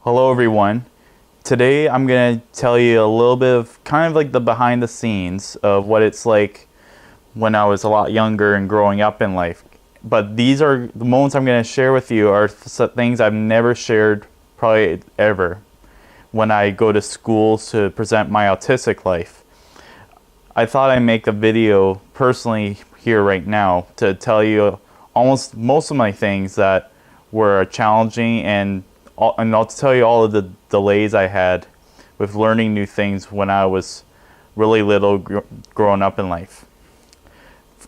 Hello everyone. Today I'm going to tell you a little bit of kind of like the behind the scenes of what it's like when I was a lot younger and growing up in life. But these are the moments I'm going to share with you are things I've never shared probably ever when I go to schools to present my autistic life. I thought I'd make a video personally here right now to tell you almost most of my things that were challenging and I'll tell you all of the delays I had with learning new things when I was really little growing up in life.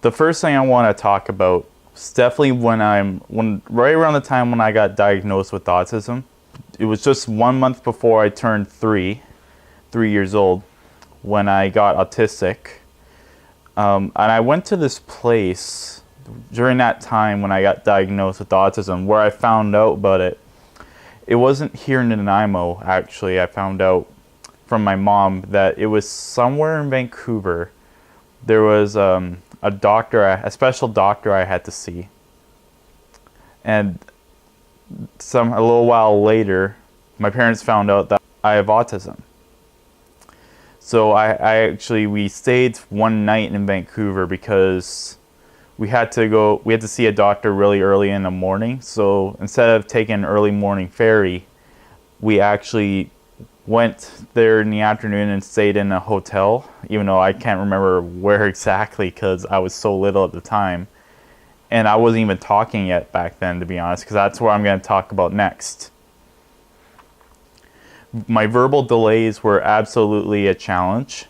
The first thing I want to talk about is definitely right around the time when I got diagnosed with autism. It was just 1 month before I turned 3 years old, when I got autistic. And I went to this place during that time when I got diagnosed with autism where I found out about it. It wasn't here in Nanaimo, actually. I found out from my mom that it was somewhere in Vancouver. There was a special doctor I had to see. And a little while later, my parents found out that I have autism. So we stayed one night in Vancouver because we had to see a doctor really early in the morning. So instead of taking an early morning ferry, we actually went there in the afternoon and stayed in a hotel, even though I can't remember where exactly because I was so little at the time. And I wasn't even talking yet back then, to be honest, because that's what I'm going to talk about next. My verbal delays were absolutely a challenge.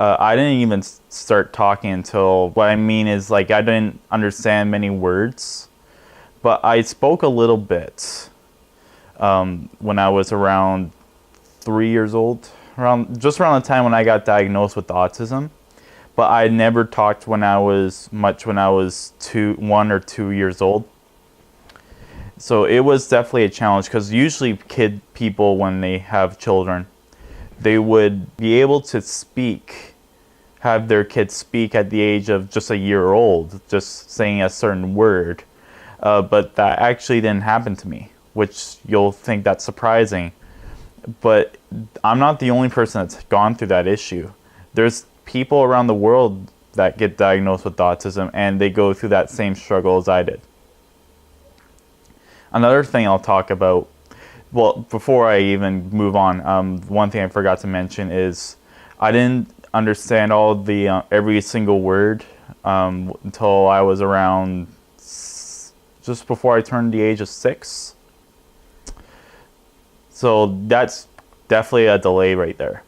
I didn't even start talking until, what I mean is, like, I didn't understand many words, but I spoke a little bit when I was around 3 years old, just around the time when I got diagnosed with autism. But I never talked when I was 1 or 2 years old. So it was definitely a challenge, because usually people, when they have children, they would be able to have their kids speak at the age of just a year old, just saying a certain word. But that actually didn't happen to me, which you'll think that's surprising. But I'm not the only person that's gone through that issue. There's people around the world that get diagnosed with autism, and they go through that same struggle as I did. Another thing I'll talk about, well, before I even move on, one thing I forgot to mention is I didn't understand every single word until I was around just before I turned the age of 6. So that's definitely a delay right there.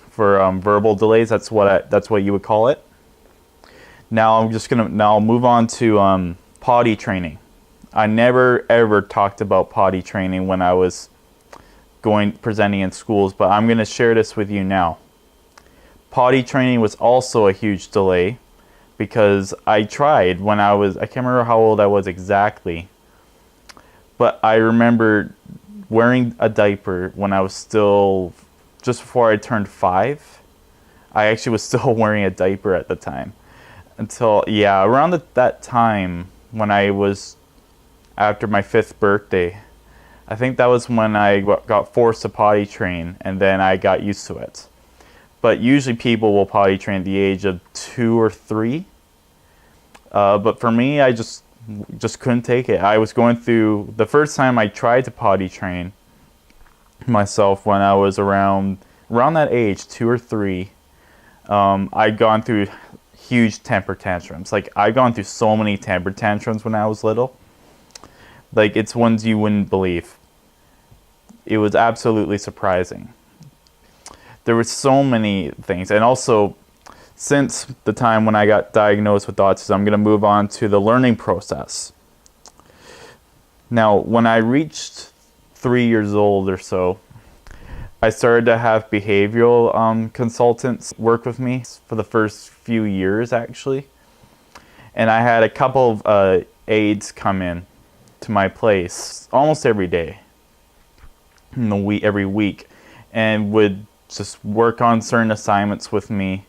For verbal delays, that's what you would call it. Now I'll move on to potty training. I never ever talked about potty training when I was presenting in schools, but I'm going to share this with you now. Potty training was also a huge delay because I tried when I can't remember how old I was exactly, but I remember wearing a diaper when I was still, just before I turned 5. I actually was still wearing a diaper at the time. Around that time when I was after my 5th birthday, I think that was when I got forced to potty train, and then I got used to it. But usually people will potty train at the age of 2 or 3. But for me, I just couldn't take it. I was going through, the first time I tried to potty train myself when I was around that age, 2 or 3, I'd gone through huge temper tantrums. Like, I'd gone through so many temper tantrums when I was little. Like, it's ones you wouldn't believe. It was absolutely surprising. There were so many things. And also, since the time when I got diagnosed with autism, I'm going to move on to the learning process. Now, when I reached 3 years old or so, I started to have behavioral consultants work with me for the first few years, actually. And I had a couple of aides come in to my place almost every day, every week, and would just work on certain assignments with me.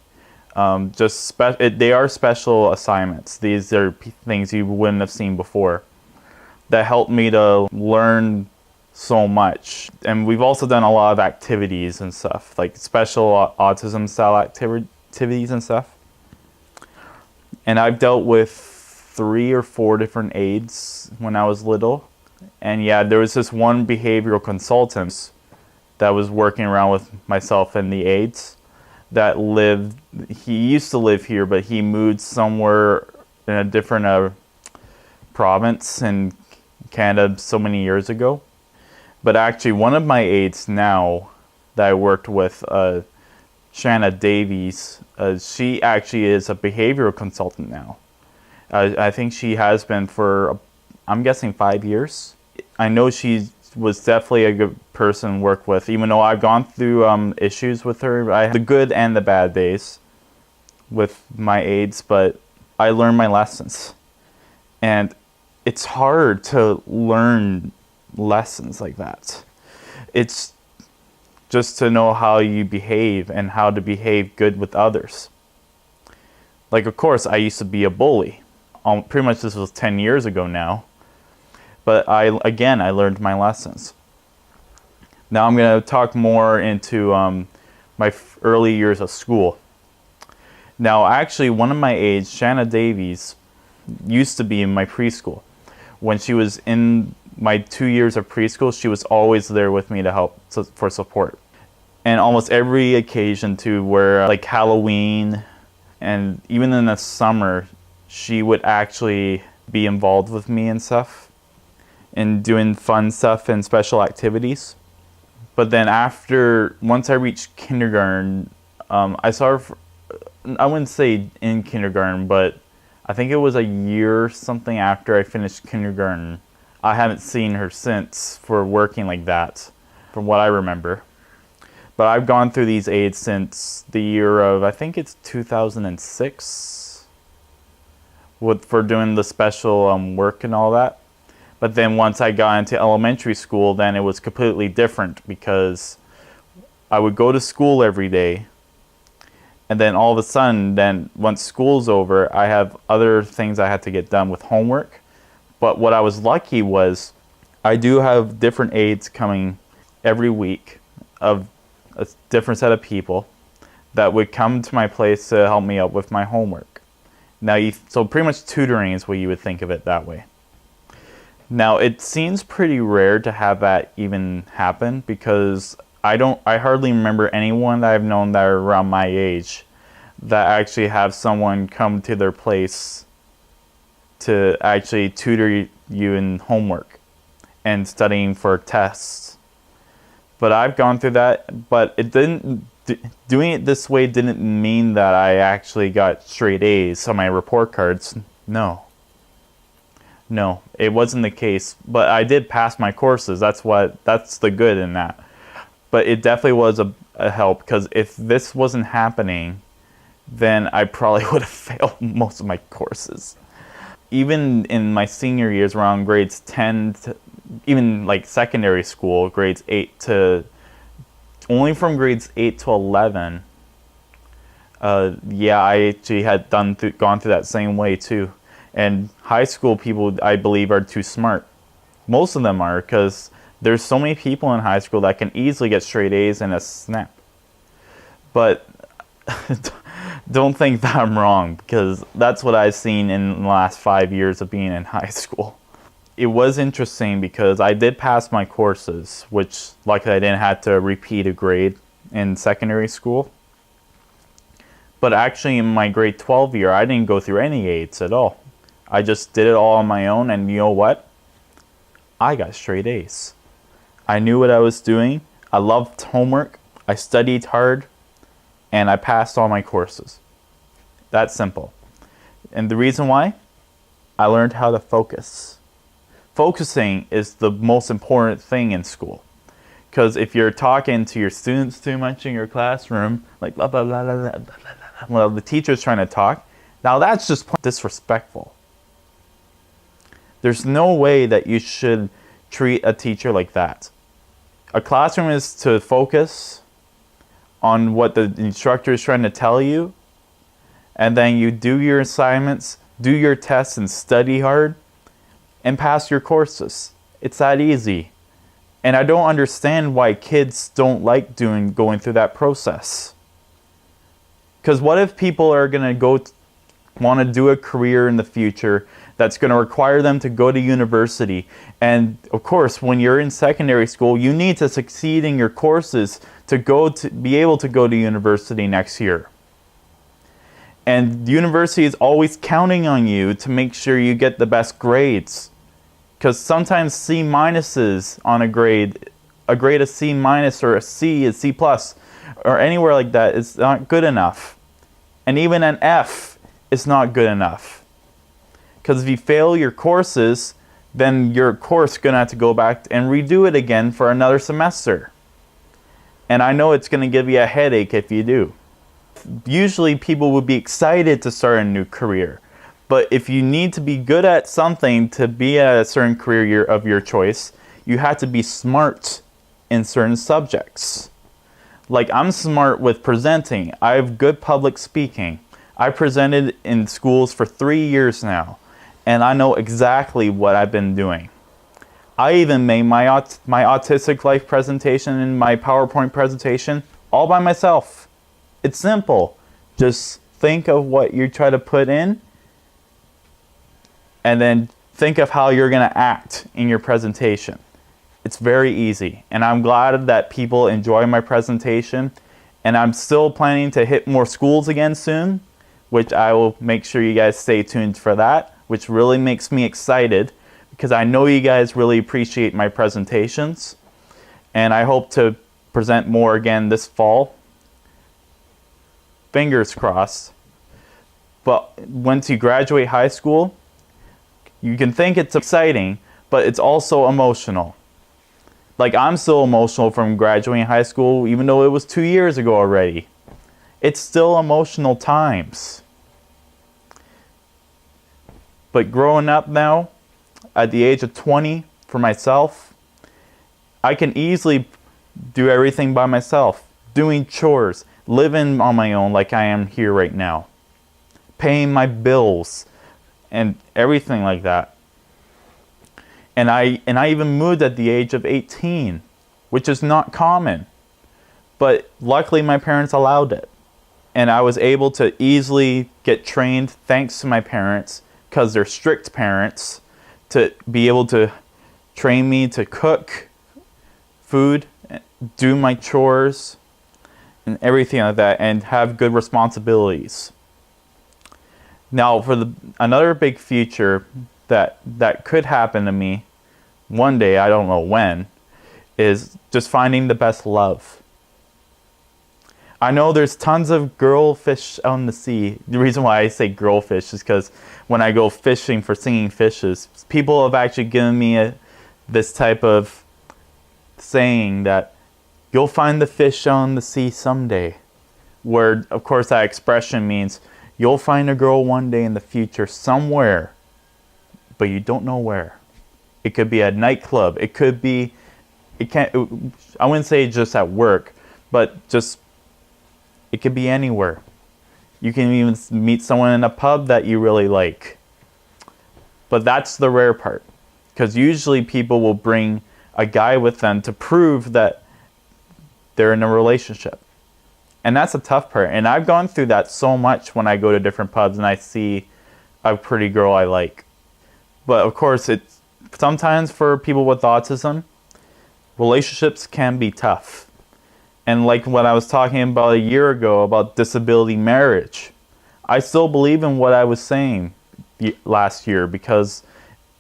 They are special assignments. These are things you wouldn't have seen before that helped me to learn so much. And we've also done a lot of activities and stuff, like special autism style activities and stuff. And I've dealt with 3 or 4 different aides when I was little. And yeah, there was this one behavioral consultant that was working around with myself and the aides that he used to live here, but he moved somewhere in a different province in Canada so many years ago. But actually, one of my aides now that I worked with, Shanna Davies, she actually is a behavioral consultant now. I think she has been for, I'm guessing, 5 years. I know she was definitely a good person to work with, even though I've gone through issues with her. I had the good and the bad days with my aides, but I learned my lessons. And it's hard to learn lessons like that. It's just to know how you behave and how to behave good with others. Like, of course, I used to be a bully. Pretty much this was 10 years ago now. But I learned my lessons. Now I'm going to talk more into my early years of school. Now, actually, one of my aides, Shanna Davies, used to be in my preschool. When she was in my 2 years of preschool, she was always there with me to help for support. And almost every occasion too, where like Halloween, and even in the summer, she would actually be involved with me and stuff, and doing fun stuff and special activities. But then once I reached kindergarten, I saw her, I wouldn't say in kindergarten, but I think it was a year or something after I finished kindergarten. I haven't seen her since for working like that, from what I remember. But I've gone through these aides since the year of, I think it's 2006, for doing the special work and all that. But then once I got into elementary school, then it was completely different, because I would go to school every day, and then all of a sudden, then once school's over, I have other things I had to get done with homework. But what I was lucky was I do have different aides coming every week of a different set of people that would come to my place to help me out with my homework. Now, so pretty much tutoring is what you would think of it that way. Now, it seems pretty rare to have that even happen, because I hardly remember anyone that I've known that are around my age that actually have someone come to their place to actually tutor you in homework and studying for tests. But I've gone through that, but doing it this way didn't mean that I actually got straight A's on my report cards. No, it wasn't the case. But I did pass my courses. That's the good in that. But it definitely was a help, because if this wasn't happening, then I probably would have failed most of my courses. Even in my senior years, around grades 10 to even like secondary school, grades 8 to, only from grades 8 to 11, yeah, I actually had gone through that same way too. And high school people, I believe, are too smart. Most of them are, because there's so many people in high school that can easily get straight A's in a snap. But don't think that I'm wrong, because that's what I've seen in the last 5 years of being in high school. It was interesting because I did pass my courses, which luckily I didn't have to repeat a grade in secondary school. But actually in my grade 12 year, I didn't go through any aides at all. I just did it all on my own, and you know what? I got straight A's. I knew what I was doing. I loved homework. I studied hard. And I passed all my courses. That's simple. And the reason why? I learned how to focus. Focusing is the most important thing in school. Because if you're talking to your students too much in your classroom, like blah, blah, blah, blah, blah, blah, blah, while the teacher's trying to talk, now that's just disrespectful. There's no way that you should treat a teacher like that. A classroom is to focus on what the instructor is trying to tell you, and then you do your assignments, do your tests, and study hard, and pass your courses. It's that easy. And I don't understand why kids don't like going through that process. Because what if people are going to want to do a career in the future that's going to require them to go to university? And of course, when you're in secondary school, you need to succeed in your courses to be able to go to university next year. And the university is always counting on you to make sure you get the best grades. Because sometimes C minuses on a grade of C minus or a C, a C plus, or anywhere like that is not good enough. And even an F is not good enough. Because if you fail your courses, then your course is going to have to go back and redo it again for another semester. And I know it's going to give you a headache if you do. Usually people would be excited to start a new career. But if you need to be good at something to be at a certain career of your choice, you have to be smart in certain subjects. Like, I'm smart with presenting. I have good public speaking. I presented in schools for 3 years now, and I know exactly what I've been doing. I even made my Autistic Life presentation and my PowerPoint presentation all by myself. It's simple. Just think of what you try to put in, and then think of how you're going to act in your presentation. It's very easy, and I'm glad that people enjoy my presentation, and I'm still planning to hit more schools again soon, which I will make sure you guys stay tuned for that, which really makes me excited because I know you guys really appreciate my presentations, and I hope to present more again this fall. Fingers crossed. But once you graduate high school, you can think it's exciting, but it's also emotional. Like, I'm still emotional from graduating high school, even though it was 2 years ago already. It's still emotional times. But growing up now, at the age of 20, for myself, I can easily do everything by myself. Doing chores, living on my own like I am here right now. Paying my bills, and everything like that. And I even moved at the age of 18, which is not common. But luckily my parents allowed it. And I was able to easily get trained, thanks to my parents, because they're strict parents, to be able to train me to cook food, do my chores, and everything like that, and have good responsibilities. Now, for another big future that could happen to me one day, I don't know when, is just finding the best love. I know there's tons of girl fish out in the sea. The reason why I say girl fish is because when I go fishing for singing fishes, people have actually given me this type of saying that you'll find the fish out in the sea someday. Where, of course, that expression means you'll find a girl one day in the future somewhere, but you don't know where. It could be a nightclub. I wouldn't say just at work, but just, it could be anywhere. You can even meet someone in a pub that you really like. But that's the rare part, because usually people will bring a guy with them to prove that they're in a relationship. And that's a tough part. And I've gone through that so much when I go to different pubs and I see a pretty girl I like. But of course, it's sometimes for people with autism, relationships can be tough. And like what I was talking about a year ago about disability marriage, I still believe in what I was saying last year, because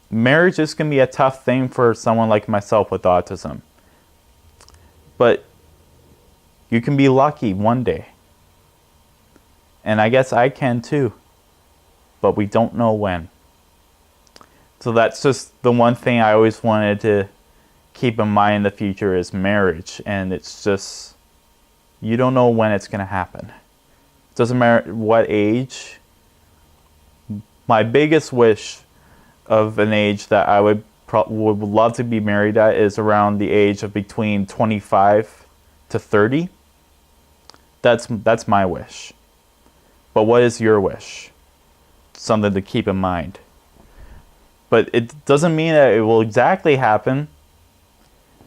marriage is going to be a tough thing for someone like myself with autism. But you can be lucky one day. And I guess I can too. But we don't know when. So that's just the one thing I always wanted to keep in mind in the future is marriage. And it's just, you don't know when it's going to happen. It doesn't matter what age. My biggest wish of an age that I would love to be married at is around the age of between 25 to 30. That's my wish. But what is your wish? Something to keep in mind. But it doesn't mean that it will exactly happen.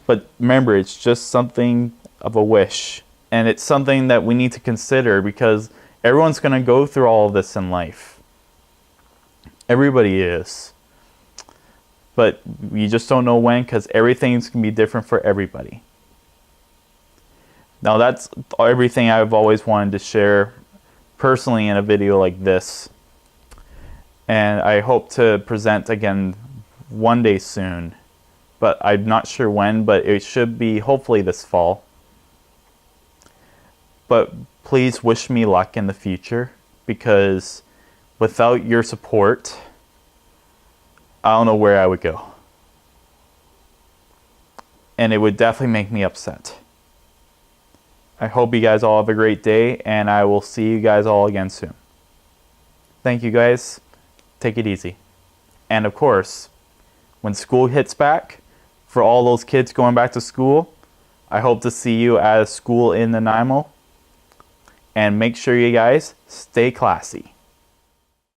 But remember, it's just something of a wish. And it's something that we need to consider because everyone's going to go through all of this in life. Everybody is. But you just don't know when because everything's going to be different for everybody. Now that's everything I've always wanted to share personally in a video like this. And I hope to present again one day soon. But I'm not sure when, but it should be hopefully this fall. But please wish me luck in the future because without your support, I don't know where I would go. And it would definitely make me upset. I hope you guys all have a great day, and I will see you guys all again soon. Thank you guys. Take it easy. And of course, when school hits back, for all those kids going back to school, I hope to see you at a school in Nanaimo. And make sure you guys stay classy.